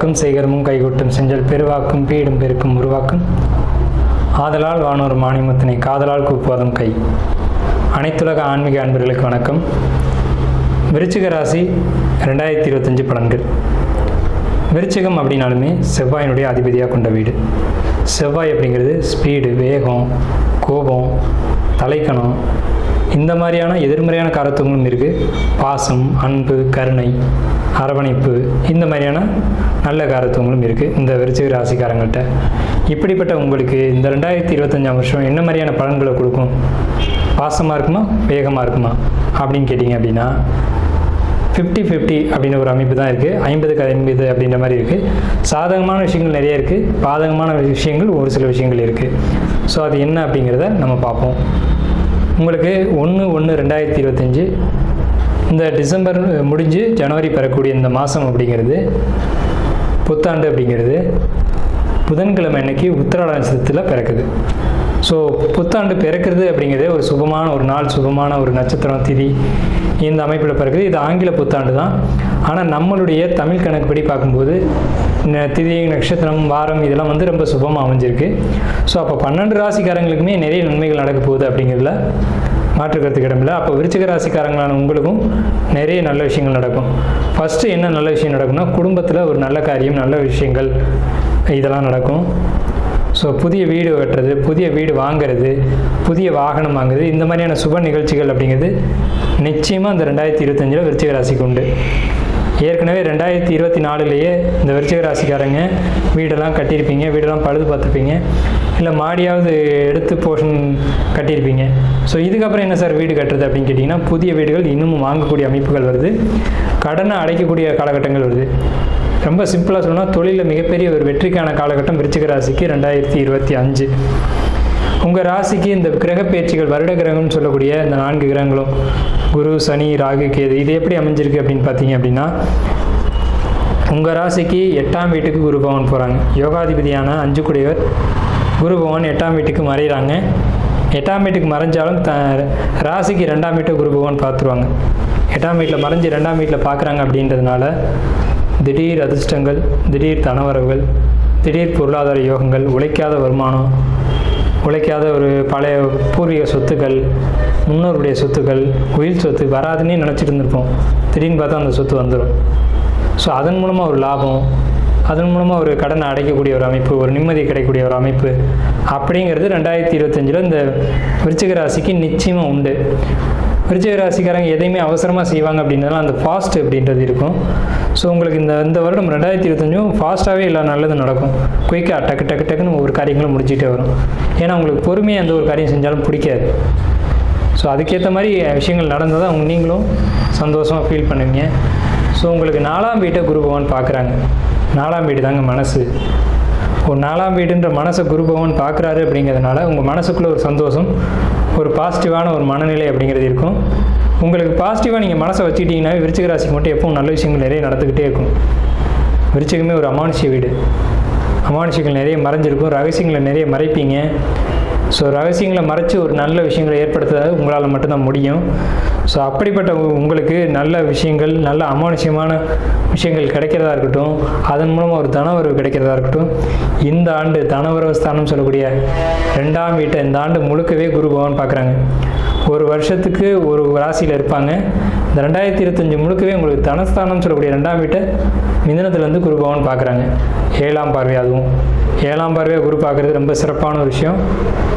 வாக்கும் செய்கரமும் கைகொட்டும் செஞ்சல் பெருவாக்கும் பீடும் பெருக்கும் உருவாக்கும் ஆதலால் வானோர் மானியமுத்தினை காதலால் கூப்புவதும் கை. அனைத்துலக ஆன்மீக அன்பர்களுக்கு வணக்கம். விருச்சிக ராசி 2025 பலன்கள். விருச்சிகம் அப்படின்னாலுமே செவ்வாயினுடைய அதிபதியாக கொண்ட வீடு. செவ்வாய் அப்படிங்கிறது ஸ்பீடு, வேகம், கோபம், தலைக்கணம், இந்த மாதிரியான எதிர்மறையான காரத்துவங்களும் இருக்குது. பாசம், அன்பு, கருணை, அரவணைப்பு, இந்த மாதிரியான நல்ல காரத்துவங்களும் இருக்குது இந்த விருச்சிக ராசிக்காரங்கள்ட்ட. இப்படிப்பட்ட உங்களுக்கு இந்த 2025 வருஷம் என்ன மாதிரியான பலன்களை கொடுக்கும்? பாசமாக இருக்குமா, வேகமாக இருக்குமா அப்படின்னு கேட்டிங்க அப்படின்னா 50-50 அப்படின்ற ஒரு அமைப்பு தான் இருக்குது. 50-50 அப்படின்ற மாதிரி இருக்குது. சாதகமான விஷயங்கள் நிறைய இருக்குது, பாதகமான விஷயங்கள் ஒரு சில விஷயங்கள் இருக்குது. ஸோ அது என்ன அப்படிங்கிறத நம்ம பார்ப்போம். உங்களுக்கு 1/1/2025 இந்த டிசம்பர் முடிஞ்சு ஜனவரி பெறக்கூடிய இந்த மாதம் அப்படிங்கிறது புத்தாண்டு அப்படிங்கிறது புதன்கிழமை அன்னைக்கு உத்திராட நட்சத்திரத்தில் பிறக்குது. ஸோ புத்தாண்டு பிறக்கிறது அப்படிங்கிறதே ஒரு சுபமான ஒரு நாள், சுபமான ஒரு நட்சத்திரம், திதி, இந்த அமைப்பில் பிறக்குது. இது ஆங்கில புத்தாண்டு தான். ஆனால் நம்மளுடைய தமிழ் கணக்குப்படி பார்க்கும்போது திதி, நட்சத்திரம், வாரம் இதெல்லாம் வந்து ரொம்ப சுபமாக அமைஞ்சிருக்கு. ஸோ அப்போ 12 ராசிக்காரங்களுக்குமே நிறைய நன்மைகள் நடக்க போகுது அப்படிங்கிறதுல மாற்று கருத்துக்கு இடமில்லை. அப்போ விருச்சிக ராசிக்காரங்களான உங்களுக்கும் நிறைய நல்ல விஷயங்கள் நடக்கும். ஃபஸ்ட்டு என்ன நல்ல விஷயம் நடக்கும்னா, குடும்பத்தில் ஒரு நல்ல காரியம், நல்ல விஷயங்கள் இதெல்லாம் நடக்கும். ஸோ புதிய வீடு கட்டுறது, புதிய வீடு வாங்கிறது, புதிய வாகனம் வாங்குறது, இந்த மாதிரியான சுப நிகழ்ச்சிகள் அப்படிங்கிறது நிச்சயமாக இந்த 2025 விருச்சிக ராசிக்கு உண்டு. ஏற்கனவே 2024 இந்த விருச்சிக ராசிக்காரங்க வீடெல்லாம் கட்டியிருப்பீங்க, வீடெல்லாம் பழுது பார்த்துருப்பீங்க, இல்லை மாடியாவது எடுத்து போர்ஷன் கட்டியிருப்பீங்க. ஸோ இதுக்கப்புறம் என்ன சார் வீடு கட்டுறது அப்படின்னு கேட்டிங்கன்னா, புதிய வீடுகள் இன்னமும் வாங்கக்கூடிய அமைப்புகள் வருது, கடனை அடைக்கக்கூடிய காலகட்டங்கள் வருது. ரொம்ப சிம்பிளாக சொல்லணும்னா தொழிலில் மிகப்பெரிய ஒரு வெற்றிக்கான காலகட்டம் விருச்சிக ராசிக்கு 2025. உங்கள் ராசிக்கு இந்த கிரக பயிற்சிகள், வருட கிரகம்னு சொல்லக்கூடிய இந்த 4 கிரகங்களும் குரு, சனி, ராகு, கேது, இது எப்படி அமைஞ்சிருக்கு அப்படின்னு பார்த்தீங்க அப்படின்னா, உங்கள் ராசிக்கு 8ஆம் வீட்டுக்கு குரு பகவான் போகிறாங்க. யோகாதிபதியான 5 கூடியவர் குரு பகவான் 8ஆம் வீட்டுக்கு மறைகிறாங்க. 8ஆம் வீட்டுக்கு மறைஞ்சாலும் ராசிக்கு 2ஆம் வீட்டை குரு பகவான் பார்த்துருவாங்க. 8ஆம் வீட்டில் மறைஞ்சு 2ஆம் வீட்டில் பார்க்குறாங்க அப்படின்றதுனால திடீர் அதிர்ஷ்டங்கள், திடீர் தனவரவுகள், திடீர் பொருளாதார யோகங்கள், உழைக்காத வருமானம், உழைக்காத ஒரு பழைய பூர்வீக சொத்துக்கள், முன்னோருடைய சொத்துக்கள், உயிர் சொத்து வராதுன்னே நினச்சிட்டு இருந்திருப்போம். திடீர்னு பார்த்தா அந்த சொத்து வந்துடும். ஸோ அதன் மூலமாக ஒரு லாபம், அதன் மூலமாக ஒரு கடனை அடைக்கக்கூடிய ஒரு அமைப்பு, ஒரு நிம்மதி கிடைக்கக்கூடிய ஒரு அமைப்பு அப்படிங்கிறது 2025 இந்த விருச்சிக ராசிக்கு நிச்சயமாக உண்டு. விருச்சிக ராசிக்காரங்க எதையுமே அவசரமாக செய்வாங்க அப்படின்றதுலாம் அந்த ஃபாஸ்ட் அப்படின்றது இருக்கும். ஸோ உங்களுக்கு இந்த வருடம் 2025 ஃபாஸ்ட்டாகவே எல்லா நல்லது நடக்கும். குயிக்காக டக்குன்னு ஒவ்வொரு காரியங்களும் முடிச்சுட்டே வரும். ஏன்னா உங்களுக்கு பொறுமையாக எந்த ஒரு காரியம் செஞ்சாலும் பிடிக்காது. ஸோ அதுக்கேற்ற மாதிரி விஷயங்கள் நடந்தால் தான் நீங்களும் சந்தோஷமாக ஃபீல் பண்ணுவீங்க. ஸோ உங்களுக்கு 4ஆம் வீட்டை குரு பகவான் பார்க்குறாங்க. 4ஆம் வீடு தாங்க மனசு. ஒரு 4ஆம் வீடுன்ற மனசை குரு பகவான் பார்க்குறாரு அப்படிங்கிறதுனால உங்கள் மனசுக்குள்ளே ஒரு சந்தோஷம், ஒரு பாசிட்டிவான ஒரு மனநிலை அப்படிங்கிறது இருக்கும். உங்களுக்கு பாசிட்டிவாக நீங்கள் மனசை வச்சுக்கிட்டீங்கன்னாவே விருச்சிக ராசிக்கு மட்டும் எப்பவும் நல்ல விஷயங்கள் நிறைய நடந்துக்கிட்டே இருக்கும். விருச்சிகமே ஒரு அமானுஷ்ய வீடு. அமானுஷ்யங்கள் நிறைய மறைஞ்சிருக்கும், ரகசியங்களை நிறைய மறைப்பீங்க. ஸோ ரகசியங்களை மறைச்சி ஒரு நல்ல விஷயங்களை ஏற்படுத்த உங்களால் மட்டும்தான் முடியும். ஸோ அப்படிப்பட்ட உங்களுக்கு நல்ல விஷயங்கள், நல்ல அமானுஷ்யமான விஷயங்கள் கிடைக்கிறதா இருக்கட்டும், அதன் மூலமாக ஒரு தனவரவு கிடைக்கிறதா இருக்கட்டும், இந்த ஆண்டு தனவரவு ஸ்தானம் சொல்லக்கூடிய 2ஆம் வீட்டை இந்த ஆண்டு முழுக்கவே குரு பகவான் பார்க்குறாங்க. ஒரு வருஷத்துக்கு ஒரு ராசியில் இருப்பாங்க. இந்த 2025 முழுக்கவே உங்களுக்கு தனஸ்தானம் சொல்லக்கூடிய 2ஆம் வீட்டை மிதுனத்துலேருந்து குரு பகவான் பார்க்குறாங்க. 7ஆம் பார்வை, அதுவும் 7ஆம் பார்வையாக குரு பார்க்குறது ரொம்ப சிறப்பான ஒரு விஷயம்.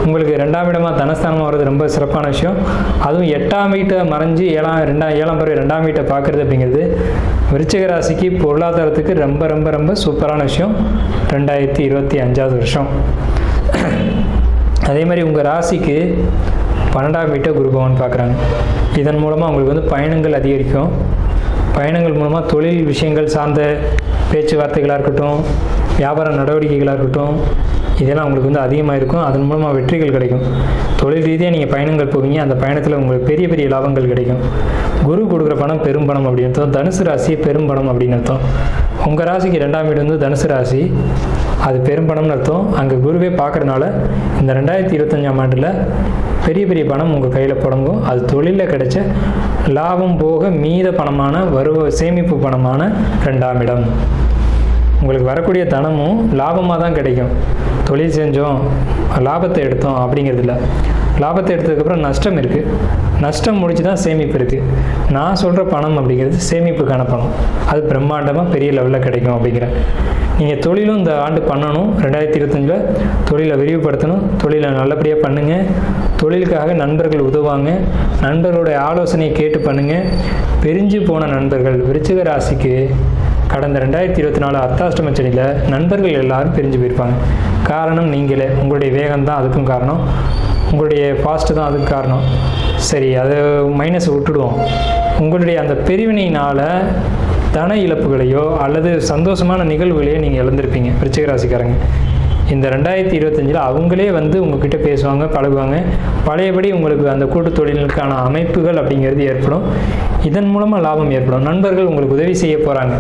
உங்களுக்கு 2ஆம் இடமாக தனஸ்தானமாக வர்றது ரொம்ப சிறப்பான விஷயம். அதுவும் 8ஆம் வீட்டை மறைஞ்சு 7ஆம் பார்வை 2ஆம் வீட்டை பார்க்குறது அப்படிங்கிறது விருச்சிக ராசிக்கு பொருளாதாரத்துக்கு ரொம்ப ரொம்ப ரொம்ப சூப்பரான விஷயம் 2025 வருஷம். அதே மாதிரி உங்கள் ராசிக்கு 12ஆம் வீட்டை குரு பகவான் பார்க்குறாங்க. இதன் மூலமாக உங்களுக்கு வந்து பயணங்கள் அதிகரிக்கும். பயணங்கள் மூலமாக தொழில் விஷயங்கள் சார்ந்த பேச்சுவார்த்தைகளாக இருக்கட்டும், வியாபார நடவடிக்கைகளாக இருக்கட்டும், இதெல்லாம் உங்களுக்கு வந்து அதிகமாக இருக்கும். அதன் மூலமாக வெற்றிகள் கிடைக்கும். தொழில் ரீதியாக நீங்கள் பயணங்கள் போவீங்க. அந்த பயணத்தில் உங்களுக்கு பெரிய பெரிய லாபங்கள் கிடைக்கும். குரு கொடுக்குற பணம் பெரும் பணம் அப்படின்னு அர்த்தம். தனுசு ராசி பெரும் பணம் அப்படின்னு அர்த்தம். உங்கள் ராசிக்கு 2ஆம் வீடு வந்து தனுசு ராசி, அது பெரும் பணம்னு அர்த்தம். அங்கே குருவே பார்க்குறதுனால இந்த 2025 ஆண்டில் பெரிய பெரிய பணம் உங்கள் கையில் புடங்கும். அது தொழிலில் கிடைச்ச லாபம் போக மீத பணமான சேமிப்பு பணமான 2ஆம் இடம். உங்களுக்கு வரக்கூடிய தனமும் லாபமாக தான் கிடைக்கும். தொழில் செஞ்சோம் லாபத்தை எடுத்தோம் அப்படிங்கிறது இல்லை. லாபத்தை எடுத்ததுக்கப்புறம் நஷ்டம் இருக்குது. நஷ்டம் முடிச்சு தான் சேமிப்பு இருக்குது. நான் சொல்கிற பணம் அப்படிங்கிறது சேமிப்புக்கான பணம். அது பிரம்மாண்டமாக பெரிய லெவலில் கிடைக்கும் அப்படிங்கிறேன். நீங்கள் தொழிலும் இந்த ஆண்டு பண்ணணும். 2025 தொழிலை விரிவுபடுத்தணும். தொழிலை நல்லபடியாக பண்ணுங்கள். தொழிலுக்காக நண்பர்கள் உதவுவாங்க. நண்பர்களுடைய ஆலோசனையை கேட்டு பண்ணுங்கள். பிரிஞ்சு போன நண்பர்கள் விருச்சிக ராசிக்கு கடந்த 2024 அர்த்தாஷ்டம சனியில் நண்பர்கள் எல்லாரும் பிரிஞ்சு போயிருப்பாங்க. காரணம் நீங்களே. உங்களுடைய வேகம் தான் அதுக்கும் காரணம். உங்களுடைய ஃபாஸ்ட்டு தான் அதுக்கு காரணம். சரி, அதை மைனஸ் விட்டுடுவோம். உங்களுடைய அந்த பிரிவினையினால் தன இழப்புகளையோ அல்லது சந்தோஷமான நிகழ்வுகளையோ நீங்கள் இழந்திருப்பீங்க விருச்சிக ராசிக்காரங்க. இந்த 2025 அவங்களே வந்து உங்ககிட்ட பேசுவாங்க, பழகுவாங்க. பழையபடி உங்களுக்கு அந்த கூட்டு தொழிலுக்கான அமைப்புகள் அப்படிங்கிறது ஏற்படும். இதன் மூலமாக லாபம் ஏற்படும். நண்பர்கள் உங்களுக்கு உதவி செய்ய போகிறாங்க.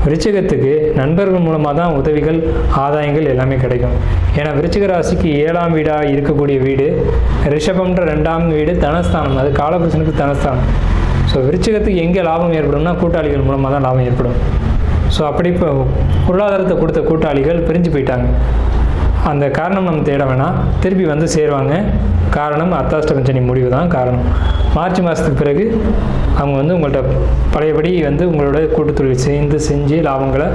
விருச்சிகத்துக்கு நண்பர்கள் மூலமாக தான் உதவிகள், ஆதாயங்கள் எல்லாமே கிடைக்கும். ஏன்னா விருச்சிக ராசிக்கு 7ஆம் வீடாக இருக்கக்கூடிய வீடு ரிஷபம்ன்ற 2ஆம் வீடு தனஸ்தானம். அது காலபுருஷனுக்கு தனஸ்தானம். ஸோ விருச்சிகத்துக்கு எங்கே லாபம் ஏற்படும்னா கூட்டாளிகள் மூலமாக தான் லாபம் ஏற்படும். ஸோ அப்படி இப்போ பொருளாதாரத்தை கொடுத்த கூட்டாளிகள் பிரிஞ்சு போயிட்டாங்க. அந்த காரணம் நம்ம தேட வேணாம். திருப்பி வந்து சேருவாங்க. காரணம் அர்த்தாஷ்டம சனி முடிவு தான் காரணம். மார்ச் மாதத்துக்கு பிறகு அவங்க வந்து உங்கள்கிட்ட பழையபடி வந்து உங்களோட கூட்டுத்தொழில் செஞ்சு லாபங்களை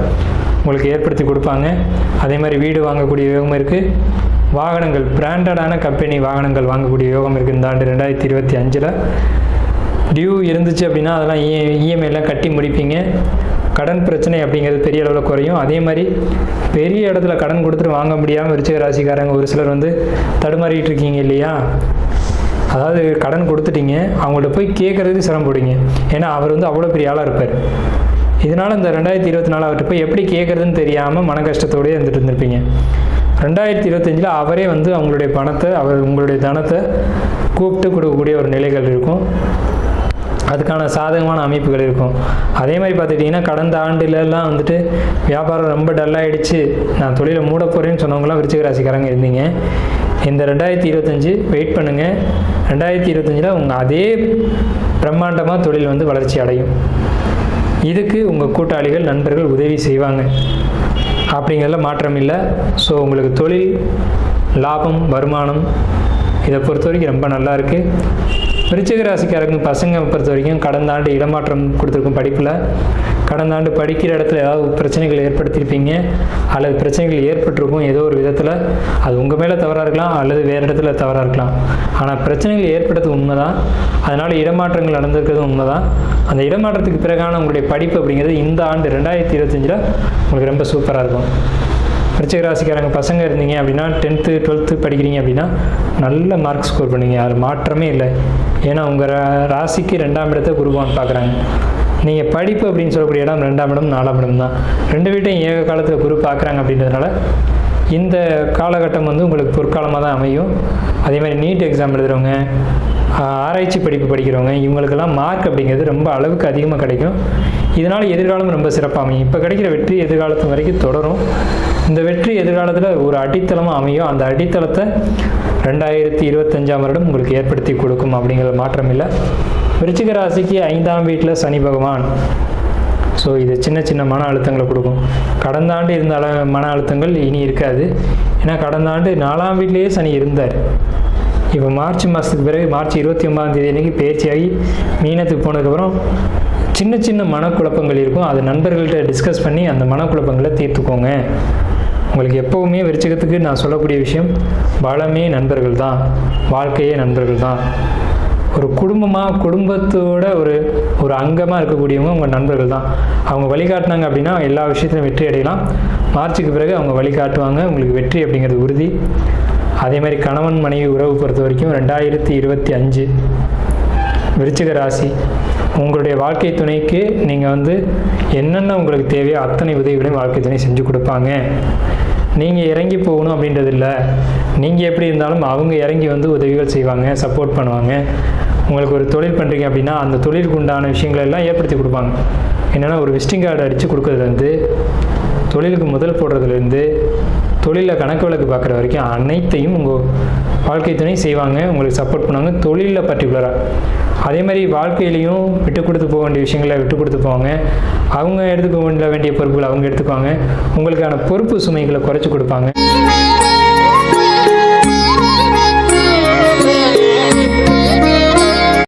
உங்களுக்கு ஏற்படுத்தி கொடுப்பாங்க. அதே மாதிரி வீடு வாங்கக்கூடிய யோகம் இருக்குது. வாகனங்கள், பிராண்டடான கம்பெனி வாகனங்கள் வாங்கக்கூடிய யோகம் இருக்குது. இந்த ஆண்டு 2025 டியூ இருந்துச்சு அப்படின்னா அதெல்லாம் இஎம்ஐலாம் கட்டி முடிப்பீங்க. கடன் பிரச்சனை அப்படிங்கிறது பெரிய அளவில் குறையும். அதே மாதிரி பெரிய இடத்துல கடன் கொடுத்துட்டு வாங்க முடியாமல் விருச்சிக ராசிக்காரங்க ஒரு சிலர் வந்து தடுமாறிட்டு இருக்கீங்க இல்லையா? அதாவது கடன் கொடுத்துட்டீங்க, அவங்கள்ட்ட போய் கேட்குறதுக்கு சிரமப்படுங்க. ஏன்னா அவர் வந்து அவ்வளோ பெரிய ஆளாக இருப்பார். இதனால் இந்த 2024 அவர்கிட்ட போய் எப்படி கேட்குறதுன்னு தெரியாமல் மன கஷ்டத்தோடய இருந்துட்டு இருந்திருப்பீங்க. 2025 அவரே வந்து அவங்களுடைய பணத்தை, உங்களுடைய தனத்தை கூப்பிட்டு கொடுக்கக்கூடிய ஒரு நிலைகள் இருக்கும். அதுக்கான சாதகமான அமைப்புகள் இருக்கும். அதே மாதிரி பார்த்துக்கிட்டிங்கன்னா கடந்த ஆண்டுலலாம் வந்துட்டு வியாபாரம் ரொம்ப டல்லாகிடுச்சு, நான் தொழிலை மூட போகிறேன்னு சொன்னவங்களாம் விருச்சிக ராசிக்காரங்க இருந்தீங்க. இந்த 2025 வெயிட் பண்ணுங்கள். 2025 உங்கள் அதே பிரம்மாண்டமாக தொழில் வந்து வளர்ச்சி அடையும். இதுக்கு உங்கள் கூட்டாளிகள், நண்பர்கள் உதவி செய்வாங்க. அப்படிங்கிறதுல மாற்றம் இல்லை. ஸோ உங்களுக்கு தொழில், லாபம், வருமானம் இதை பொறுத்த வரைக்கும் ரொம்ப நல்லா இருக்குது. விருச்சிக ராசிக்காரங்க பசங்க பொறுத்த வரைக்கும் கடந்த ஆண்டு இடமாற்றம் கொடுத்துருக்கும் படிப்பில். கடந்த ஆண்டு படிக்கிற இடத்துல ஏதாவது பிரச்சனைகள் ஏற்படுத்தியிருப்பீங்க அல்லது பிரச்சனைகள் ஏற்பட்டிருக்கும் ஏதோ ஒரு விதத்தில். அது உங்கள் மேலே தவறாக இருக்கலாம் அல்லது வேறு இடத்துல தவறாக இருக்கலாம். ஆனால் பிரச்சனைகள் ஏற்பட்டது உண்மை தான். அதனால் இடமாற்றங்கள் நடந்திருக்கிறது உண்மை தான். அந்த இடமாற்றத்துக்கு பிறகான உங்களுடைய படிப்பு அப்படிங்கிறது இந்த ஆண்டு 2025 உங்களுக்கு ரொம்ப சூப்பராக இருக்கும். விருச்சிக ராசிக்காரங்க பசங்க இருந்தீங்க அப்படின்னா 10th 12th படிக்கிறீங்க அப்படின்னா நல்ல மார்க் ஸ்கோர் பண்ணுவீங்க. அது மாற்றமே இல்லை. ஏன்னா உங்கள் ராசிக்கு 2ஆம் இடத்தை குருவான் பார்க்குறாங்க. நீங்கள் படிப்பு அப்படின்னு சொல்லக்கூடிய இடம் 2ஆம் இடம் 4ஆம் இடம் தான். 2 வீட்டையும் ஏக காலத்தில் குரு பார்க்குறாங்க. அப்படின்றதுனால இந்த காலகட்டம் வந்து உங்களுக்கு பொற்காலமாக தான் அமையும். அதே மாதிரி நீட் எக்ஸாம் எழுதுகிறவங்க, ஆராய்ச்சி படிப்பு படிக்கிறவங்க, இவங்களுக்கெல்லாம் மார்க் அப்படிங்கிறது ரொம்ப அளவுக்கு அதிகமாக கிடைக்கும். இதனால் எதிர்காலம் ரொம்ப சிறப்பாக அமையும். இப்போ கிடைக்கிற வெற்றி எதிர்காலத்து வரைக்கும் தொடரும். இந்த வெற்றி எதிர்காலத்தில் ஒரு அடித்தளமாக அமையும். அந்த அடித்தளத்தை 2025 வருடம் உங்களுக்கு ஏற்படுத்தி கொடுக்கும். அப்படிங்கிற மாற்றம் இல்லை. விருச்சிக ராசிக்கு 5ஆம் வீட்டில் சனி பகவான். ஸோ இது சின்ன சின்ன மன அழுத்தங்களை கொடுக்கும். கடந்த ஆண்டு இருந்த மன அழுத்தங்கள் இனி இருக்காது. ஏன்னா கடந்த ஆண்டு 4ஆம் வீட்டிலேயே சனி இருந்தார். இப்போ மார்ச் மாதத்துக்கு பிறகு மார்ச் 29ஆம் தேதி அன்றைக்கி பயிற்சியாகி மீனத்துக்கு போனதுக்கப்புறம் சின்ன சின்ன மனக்குழப்பங்கள் இருக்கும். அது நண்பர்கள்ட்ட டிஸ்கஸ் பண்ணி அந்த மனக்குழப்பங்களை தீர்த்துக்கோங்க. உங்களுக்கு எப்போவுமே விருச்சிகத்துக்கு நான் சொல்லக்கூடிய விஷயம், பலமே நண்பர்கள் தான், வாழ்க்கையே நண்பர்கள் தான். ஒரு குடும்பத்தோட ஒரு அங்கமாக இருக்கக்கூடியவங்க உங்கள் நண்பர்கள் தான். அவங்க வழிகாட்டினாங்க அப்படின்னா எல்லா விஷயத்திலும் வெற்றி அடையலாம். மார்ச்சுக்கு பிறகு அவங்க வழிகாட்டுவாங்க. உங்களுக்கு வெற்றி அப்படிங்கிறது உறுதி. அதே மாதிரி கணவன் மனைவி உறவு பொறுத்த வரைக்கும் 2025 விருச்சிக ராசி உங்களுடைய வாழ்க்கை துணைக்கு நீங்கள் வந்து என்னென்ன உங்களுக்கு தேவையோ அத்தனை உதவிகளையும் வாழ்க்கை துணை செஞ்சு கொடுப்பாங்க. நீங்கள் இறங்கி போகணும் அப்படின்றது இல்லை. நீங்கள் எப்படி இருந்தாலும் அவங்க இறங்கி வந்து உதவிகள் செய்வாங்க, சப்போர்ட் பண்ணுவாங்க. உங்களுக்கு ஒரு தொழில் பண்ணுறீங்க அப்படின்னா அந்த தொழிலுக்கு உண்டான விஷயங்களை எல்லாம் ஏற்படுத்தி கொடுப்பாங்க. என்னென்னா ஒரு விசிட்டிங் கார்டு அடித்து கொடுக்குறதுலேருந்து, தொழிலுக்கு முதல் போடுறதுலேருந்து, தொழிலில் கணக்கு வழக்கு பார்க்குற வரைக்கும் அனைத்தையும் உங்கள் வாழ்க்கை துணை செய்வாங்க, உங்களுக்கு சப்போர்ட் பண்ணுவாங்க. தொழிலில் பர்டிகுலராக அதே மாதிரி வாழ்க்கையிலையும் விட்டு கொடுத்து போக வேண்டிய விஷயங்களை விட்டு கொடுத்து போவாங்க. அவங்க எடுத்துக்க வேண்டிய பொறுப்புகளை அவங்க எடுத்துக்குவாங்க. உங்களுக்கான பொறுப்பு சுமைகளை குறைச்சி கொடுப்பாங்க.